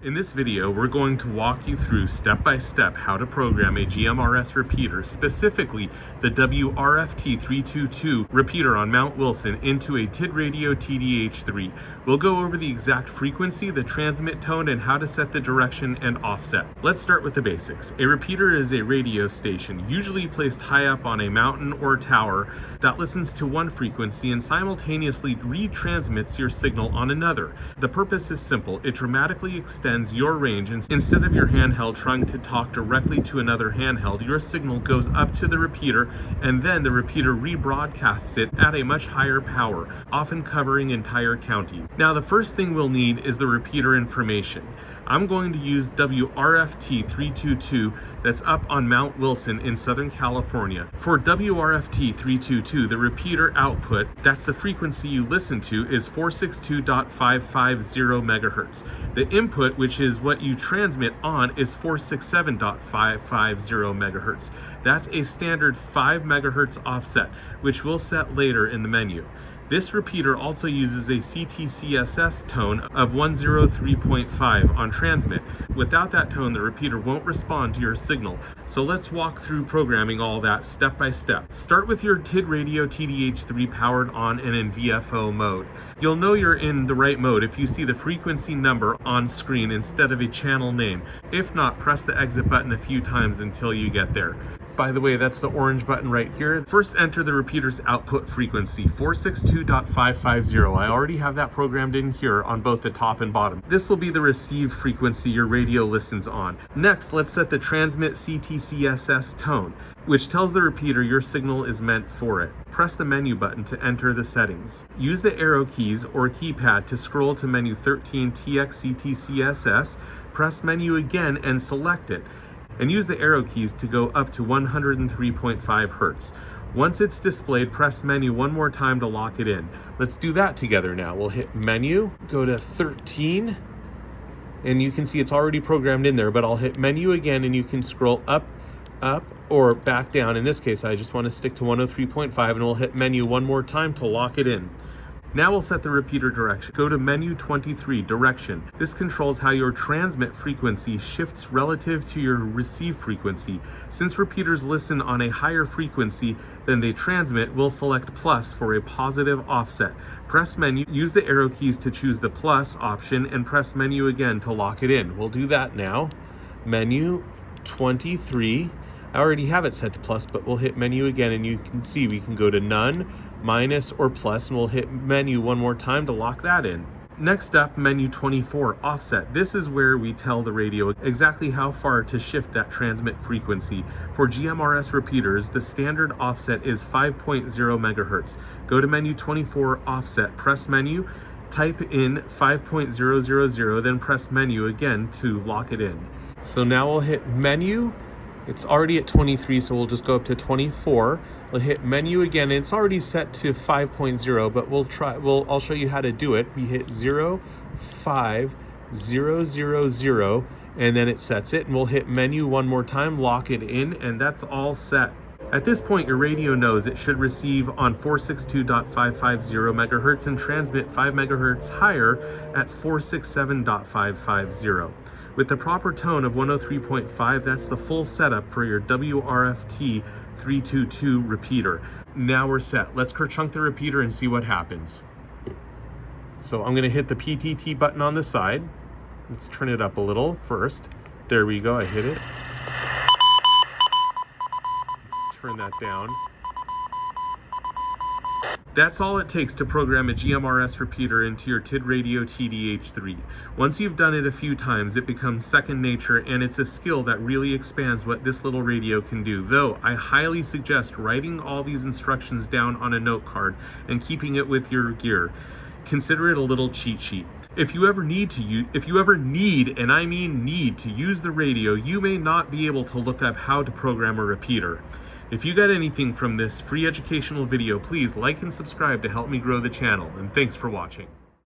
In this video, we're going to walk you through step-by-step how to program a GMRS repeater, specifically the WRFT322 repeater on Mount Wilson, into a Tidradio TD-H3. We'll go over the exact frequency, the transmit tone, and how to set the direction and offset. Let's start with the basics. A repeater is a radio station, usually placed high up on a mountain or tower, that listens to one frequency and simultaneously retransmits your signal on another. The purpose is simple. It dramatically extends your range. Instead of your handheld trying to talk directly to another handheld, your signal goes up to the repeater, and then the repeater rebroadcasts it at a much higher power, often covering entire counties. Now, the first thing we'll need is the repeater information. I'm going to use WRFT322 that's up on Mount Wilson in Southern California. For WRFT322, the repeater output, that's the frequency you listen to, is 462.550 megahertz. The input, which is what you transmit on, is 467.550 megahertz. That's a standard 5 megahertz offset, which we'll set later in the menu. This repeater also uses a CTCSS tone of 103.5 on transmit. Without that tone, the repeater won't respond to your signal. So let's walk through programming all that step by step. Start with your Tidradio TD-H3 powered on and in VFO mode. You'll know you're in the right mode if you see the frequency number on screen instead of a channel name. If not, press the exit button a few times until you get there. By the way, that's the orange button right here. First, enter the repeater's output frequency, 462.550. I already have that programmed in here on both the top and bottom. This will be the receive frequency your radio listens on. Next, let's set the transmit CTCSS tone, which tells the repeater your signal is meant for it. Press the menu button to enter the settings. Use the arrow keys or keypad to scroll to menu 13 TX CTCSS. Press menu again and select it, and use the arrow keys to go up to 103.5 hertz. Once it's displayed, press menu one more time to lock it in. Let's do that together now. We'll hit menu, go to 13, and you can see it's already programmed in there, but I'll hit menu again and you can scroll up, or back down. In this case, I just want to stick to 103.5, and we'll hit menu one more time to lock it in. Now we'll set the repeater direction. Go to menu 23, direction. This controls how your transmit frequency shifts relative to your receive frequency. Since repeaters listen on a higher frequency than they transmit, we'll select plus for a positive offset. Press menu, use the arrow keys to choose the plus option, and press menu again to lock it in. We'll do that now. Menu 23. I already have it set to plus, but we'll hit menu again, and you can see we can go to none, minus, or plus, and we'll hit menu one more time to lock that in. Next up, menu 24, offset. This is where we tell the radio exactly how far to shift that transmit frequency. For GMRS repeaters, the standard offset is 5.0 megahertz. Go to menu 24, offset, press menu, type in 5.000, then press menu again to lock it in. So now we'll hit menu. It's already at 23, so we'll just go up to 24. We'll hit menu again, and it's already set to 5.0, but I'll show you how to do it. We hit 05000, and then it sets it, and we'll hit menu one more time, lock it in, and that's all set. At this point, your radio knows it should receive on 462.550 megahertz and transmit 5 megahertz higher at 467.550. With the proper tone of 103.5, that's the full setup for your WRFT322 repeater. Now we're set. Let's kerchunk the repeater and see what happens. So I'm going to hit the PTT button on the side. Let's turn it up a little first. There we go, I hit it. Let's turn that down. That's all it takes to program a GMRS repeater into your Tidradio TD-H3. Once you've done it a few times, it becomes second nature, and it's a skill that really expands what this little radio can do. Though, I highly suggest writing all these instructions down on a note card and keeping it with your gear. Consider it a little cheat sheet. If you ever need, and I mean need, to use the radio, you may not be able to look up how to program a repeater. If you got anything from this free educational video, please like and subscribe to help me grow the channel, and thanks for watching.